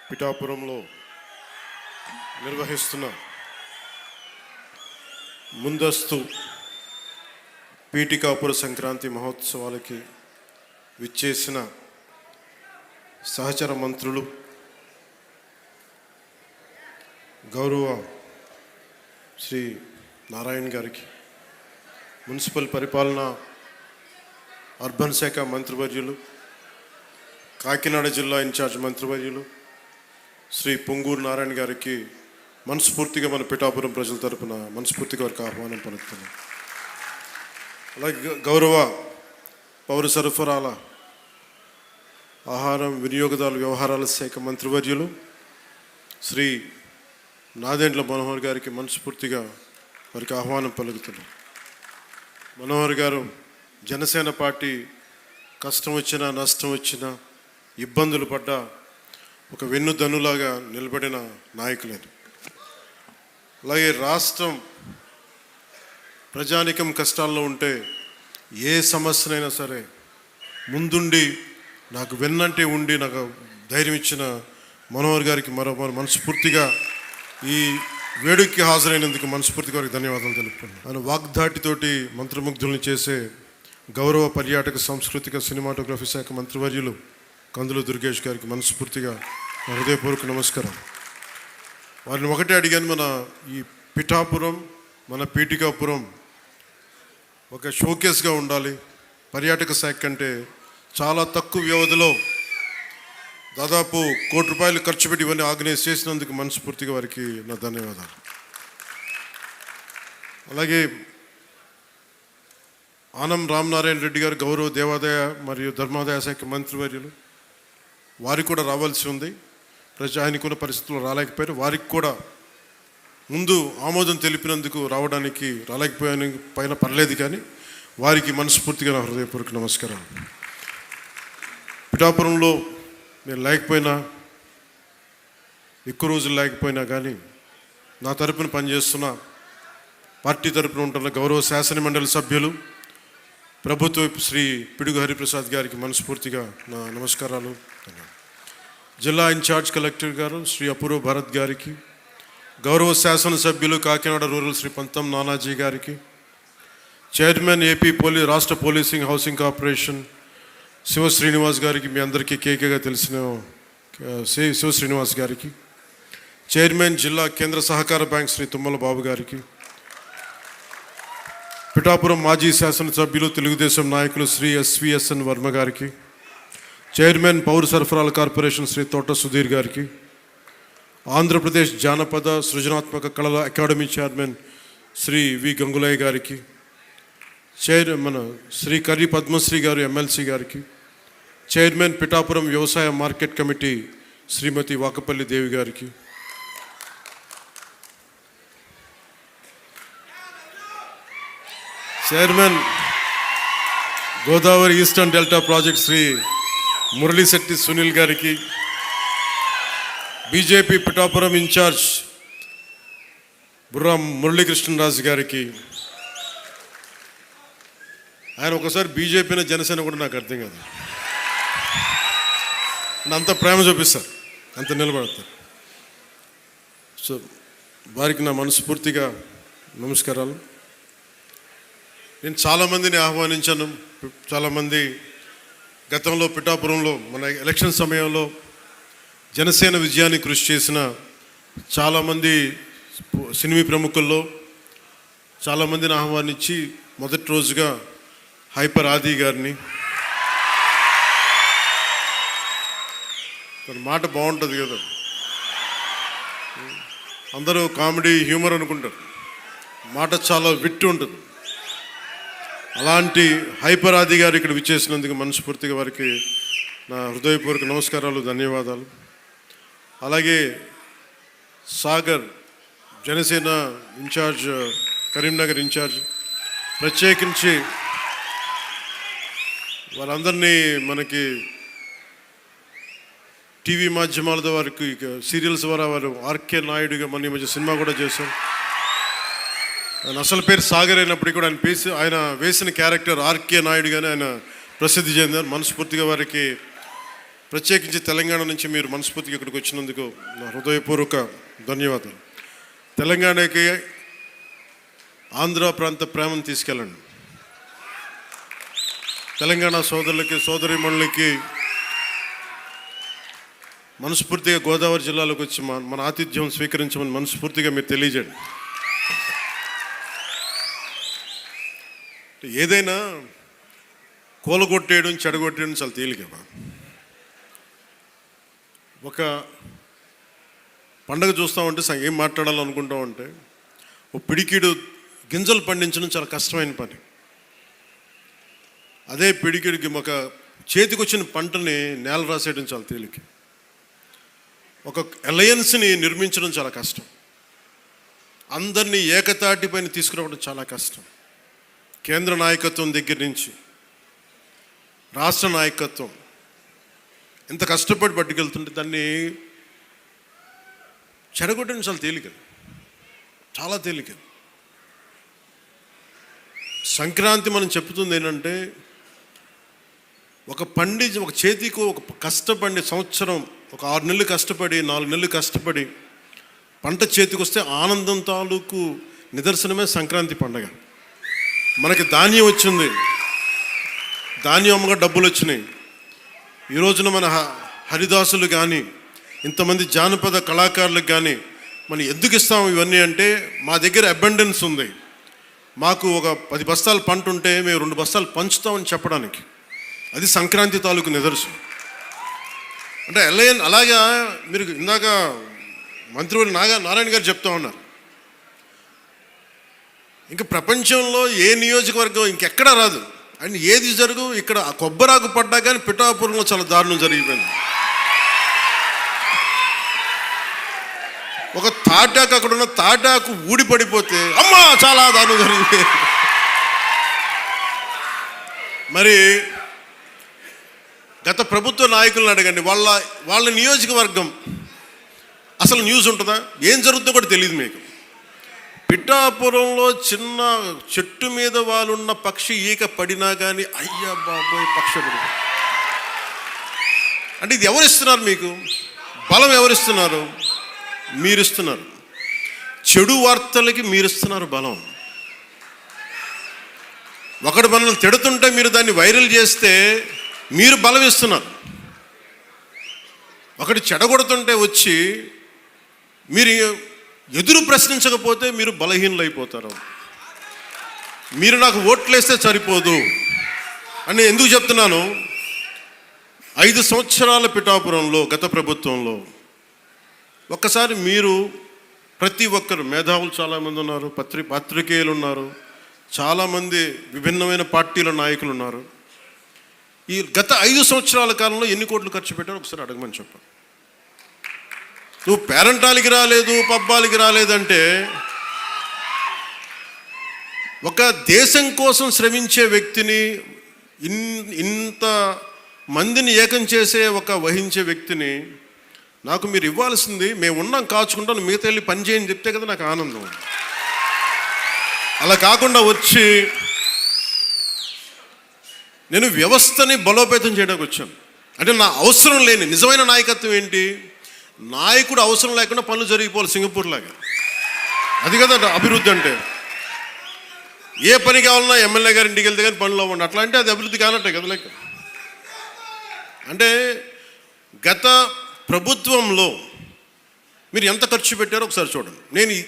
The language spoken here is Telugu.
పిఠాపురంలో నిర్వహిస్తున్న ముందస్తు పీఠికాపుర సంక్రాంతి మహోత్సవాలకి విచ్చేసిన సహచర మంత్రులు, గౌరవ శ్రీ నారాయణ గారికి, మున్సిపల్ పరిపాలన అర్బన్ శాఖ మంత్రివర్యులు, కాకినాడ జిల్లా ఇన్ఛార్జ్ మంత్రివర్యులు శ్రీ పొంగూరు నారాయణ గారికి మనస్ఫూర్తిగా మన పిఠాపురం ప్రజల తరపున మనస్ఫూర్తిగా వారికి ఆహ్వానం పలుకుతున్నాం. అలాగే గౌరవ పౌర సరఫరాల, ఆహారం, వినియోగదారుల వ్యవహారాల శాఖ మంత్రివర్యులు శ్రీ నాదెండ్ల మనోహర్ గారికి మనస్ఫూర్తిగా వారికి ఆహ్వానం పలుకుతున్నాం. మనోహర్ గారు జనసేన పార్టీ కష్టం వచ్చినా నష్టం వచ్చినా ఇబ్బందులు పడ్డా ఒక వెన్నుదన్నులాగా నిలబడిన నాయకులేదు. అలాగే రాష్ట్రం ప్రజానికం కష్టాల్లో ఉంటే ఏ సమస్యనైనా సరే ముందుండి నాకు వెన్నంటే ఉండి నాకు ధైర్యం ఇచ్చిన మనోహర్ గారికి మరో మనస్ఫూర్తిగా ఈ వేడుకకి హాజరైనందుకు మనస్ఫూర్తిగా వారికి ధన్యవాదాలు తెలుపుతున్నాను. ఆయన వాగ్దాటితోటి మంత్రముగ్ధుల్ని చేసే గౌరవ పర్యాటక సాంస్కృతిక సినిమాటోగ్రఫీ శాఖ మంత్రివర్యులు కందుల దుర్గేష్ గారికి మనస్ఫూర్తిగా హృదయపూర్వక నమస్కారం. వారిని ఒకటే అడిగాను, మన ఈ పిఠాపురం, మన పీఠికాపురం ఒక షోకేస్గా ఉండాలి. పర్యాటక శాఖ కంటే చాలా తక్కువ వ్యవధిలో దాదాపు ₹1 కోటి ఖర్చు పెట్టి ఇవన్నీ ఆర్గనైజ్ చేసినందుకు మనస్ఫూర్తిగా వారికి నా ధన్యవాదాలు. అలాగే ఆనం రామనారాయణ రెడ్డి గారు గౌరవ దేవాదాయ మరియు ధర్మాదాయ శాఖ మంత్రివర్యులు, వారికి కూడా రావాల్సి ఉంది. ఆయనకున్న పరిస్థితుల్లో రాలేకపోయారు. వారికి కూడా ముందు ఆమోదం తెలిపినందుకు రాలేకపోయిన పర్లేదు, కానీ వారికి మనస్ఫూర్తిగా నా హృదయపూర్వక నమస్కారం. పిఠాపురంలో నేను లేకపోయినా, ఎక్కువ రోజులు లేకపోయినా కానీ నా తరపున పనిచేస్తున్న, పార్టీ తరపున ఉంటున్న గౌరవ శాసనమండలి సభ్యులు, ప్రభుత్వ శ్రీ పిడుగు హరిప్రసాద్ గారికి మనస్ఫూర్తిగా నా నమస్కారాలు. జిల్లా ఇన్ఛార్జ్ కలెక్టర్ గారు శ్రీ అపూర్వ భరత్ గారికి, గౌరవ శాసనసభ్యులు కాకినాడ రూరల్ శ్రీ పంతం నానాజీ గారికి, చైర్మన్ ఏపీ రాష్ట్ర policing housing corporation Shiva Srinivas గారికి, మీ అందరికీ కేకేగా తెలిసిన శివ శ్రీనివాస్ గారికి, చైర్మన్ జిల్లా కేంద్ర సహకార బ్యాంక్ శ్రీ తుమ్మల బాబు గారికి, పిఠాపురం మాజీ శాసనసభ్యులు తెలుగుదేశం నాయకులు శ్రీ ఎస్విఎస్ఎన్ వర్మ గారికి, చైర్మన్ పౌర సరఫరాల కార్పొరేషన్ శ్రీ తోట సుధీర్ గారికి, ఆంధ్రప్రదేశ్ జానపద సృజనాత్మక కళల అకాడమీ చైర్మన్ శ్రీ వి గంగులయ్య గారికి, మన శ్రీ కర్రి పద్మశ్రీ గారు ఎమ్మెల్సీ గారికి, చైర్మన్ పిఠాపురం వ్యవసాయ మార్కెట్ కమిటీ శ్రీమతి వాకపల్లి దేవి గారికి, chairman Godavari eastern delta project Shri Muralishetti Sunil గారికి, బీజేపీ పిఠాపురం ఇన్ఛార్జ్ బుర్రా మురళీకృష్ణరాజు గారికి. ఆయన ఒకసారి బీజేపీని జనసేన కూడా నాకు అర్థం కాదు, అంత ప్రేమ చూపిస్తారు, అంత నిలబడతారు. సో వారికి నా మనస్ఫూర్తిగా నమస్కారాలు. నేను చాలామందిని ఆహ్వానించాను. చాలామంది గతంలో పిఠాపురంలో మన ఎలక్షన్ సమయంలో జనసేన విజయాన్ని కృషి చేసిన చాలామంది సినిమా ప్రముఖుల్లో చాలామందిని ఆహ్వానించి మొదటి రోజుగా హైపర్ ఆది గారిని, తన మాట బాగుంటుంది కదా, అందరూ కామెడీ హ్యూమర్ అనుకుంటారు, మాట చాలా విట్టు ఉంటుంది. అలాంటి హైపర్ ఆది గారు ఇక్కడ విచ్చేసినందుకు మనస్ఫూర్తిగా వారికి నా హృదయపూర్వక నమస్కారాలు, ధన్యవాదాలు. అలాగే సాగర్ జనసేన ఇన్ఛార్జ్, కరీంనగర్ ఇన్ఛార్జ్, ప్రత్యేకించి వాళ్ళందరినీ మనకి టీవీ మాధ్యమాల ద్వారా, వారికి సీరియల్స్ ద్వారా వారు ఆర్కే నాయుడుగా మన ఈ మధ్య సినిమా కూడా చేశారు. ఆయన అసలు పేరు సాగర్ అయినప్పటికీ కూడా ఆయన వేసిన క్యారెక్టర్ ఆర్కే నాయుడుగానే ఆయన ప్రసిద్ధి చెందారు. మనస్ఫూర్తిగా వారికి ప్రత్యేకించి తెలంగాణ నుంచి మీరు మనస్ఫూర్తిగా ఇక్కడికి వచ్చినందుకు నా హృదయపూర్వక ధన్యవాదాలు. తెలంగాణకి ఆంధ్ర ప్రాంత ప్రేమను తీసుకెళ్ళండి. తెలంగాణ సోదరులకి సోదరీమణులకి మనస్ఫూర్తిగా గోదావరి జిల్లాలోకి వచ్చి మన ఆతిథ్యం స్వీకరించమని మనస్ఫూర్తిగా మీరు తెలియజేయండి. ఏదైనా కూలగొట్టేయడం చెడగొట్టేయడం చాలా తేలికమ్మా. ఒక పండగ చూస్తామంటే ఏం మాట్లాడాలనుకుంటామంటే ఓ పిడికిడు గింజలు పండించడం చాలా కష్టమైన పని. అదే పిడికిడికి ఒక చేతికి వచ్చిన పంటని నేల రాసేయడం చాలా తేలిక. ఒక అలయన్స్ని నిర్మించడం చాలా కష్టం. అందరినీ ఏకతాటిపైన తీసుకురావడం చాలా కష్టం. కేంద్ర నాయకత్వం దగ్గర నుంచి రాష్ట్ర నాయకత్వం ఎంత కష్టపడి పట్టుకెళ్తుంటే దాన్ని చెడగొట్టడం చాలా తేలిక, చాలా తేలిక. సంక్రాంతి మనం చెప్తుంది ఏంటంటే ఒక చేతికి ఒక కష్టపడి సంవత్సరం ఒక 6 నెలలు కష్టపడి 4 నెలలు కష్టపడి పంట చేతికి వస్తే ఆనందం తాలూకు నిదర్శనమే సంక్రాంతి పండగ. మనకి ధాన్యం వచ్చింది, ధాన్యం అమ్మగా డబ్బులు వచ్చినాయి. ఈ రోజున మన హరిదాసులు కానీ ఇంతమంది జానపద కళాకారులకు కానీ మనం ఎందుకు ఇస్తాము ఇవన్నీ అంటే మా దగ్గర అబండెన్స్ ఉంది. మాకు ఒక 10 బస్తాలు పంట ఉంటే మేము 2 బస్తాలు పంచుతామని చెప్పడానికి. అది సంక్రాంతి తాలూకు నిదర్శనం. అంటే అలాగా మీరు ఇందాక మంత్రివర్యులు నారాయణ గారు చెప్తా ఉన్నారు, ఇంకా ప్రపంచంలో ఏ నియోజకవర్గం ఇంకెక్కడా రాదు అని ఏది జరుగు ఇక్కడ కొబ్బరాకు పడ్డా కానీ పిఠాపురంలో చాలా దారుణం జరిగిపోయింది. ఒక తాటాకు అక్కడ ఉన్న తాటాకు ఊడిపడిపోతే అమ్మా చాలా దారుణం జరిగిపోయింది. మరి గత ప్రభుత్వ నాయకులను అడగండి, వాళ్ళ నియోజకవర్గం అసలు న్యూస్ ఉంటుందా, ఏం జరుగుతుందో కూడా తెలియదు మీకు. పిఠాపురంలో చిన్న చెట్టు మీద వాళ్ళున్న పక్షి ఈక పడినా కానీ అయ్యా బాబోయ్ పక్షుడు అంటే ఇది ఎవరిస్తున్నారు మీకు బలం? ఎవరిస్తున్నారు? మీరిస్తున్నారు. చెడు వార్తలకి మీరిస్తున్నారు బలం. ఒకటి మనల్ని తిడుతుంటే మీరు దాన్ని వైరల్ చేస్తే మీరు బలం ఇస్తున్నారు. ఒకటి చెడగొడుతుంటే వచ్చి మీరు ఎదురు ప్రశ్నించకపోతే మీరు బలహీనలు అయిపోతారు. మీరు నాకు ఓట్లేస్తే సరిపోదు అని ఎందుకు చెప్తున్నాను? 5 సంవత్సరాల పిఠాపురంలో గత ప్రభుత్వంలో ఒక్కసారి మీరు ప్రతి ఒక్కరు మేధావులు చాలామంది ఉన్నారు, పత్రికేయులు ఉన్నారు, చాలామంది విభిన్నమైన పార్టీల నాయకులు ఉన్నారు. ఈ గత 5 సంవత్సరాల కాలంలో ఎన్ని కోట్లు ఖర్చు పెట్టారో ఒకసారి అడగమని చెప్పాను. నువ్వు పేరంటాలకి రాలేదు, పబ్బాలకి రాలేదంటే ఒక దేశం కోసం శ్రమించే వ్యక్తిని, ఇంత మందిని ఏకం చేసే వహించే వ్యక్తిని నాకు మీరు ఇవ్వాల్సింది మేము ఉన్నాం కాచుకుంటాను మిగతా వెళ్ళి పని చేయని చెప్తే కదా నాకు ఆనందం. అలా కాకుండా వచ్చి నేను వ్యవస్థని బలోపేతం చేయడానికి వచ్చాను. అంటే నా అవసరం లేని నిజమైన నాయకత్వం ఏంటి? నాయకుడు అవసరం లేకుండా పనులు జరిగిపోవాలి సింగపూర్ లాగా. అది కదా అభివృద్ధి అంటే. ఏ పని కావాలన్నా ఎమ్మెల్యే గారి ఇంటికి వెళ్తే కానీ పనులు అవ్వండి, అట్లా అంటే అది అభివృద్ధి కానట్టే కదా లెక్క. అంటే గత ప్రభుత్వంలో మీరు ఎంత ఖర్చు పెట్టారో ఒకసారి చూడండి. నేను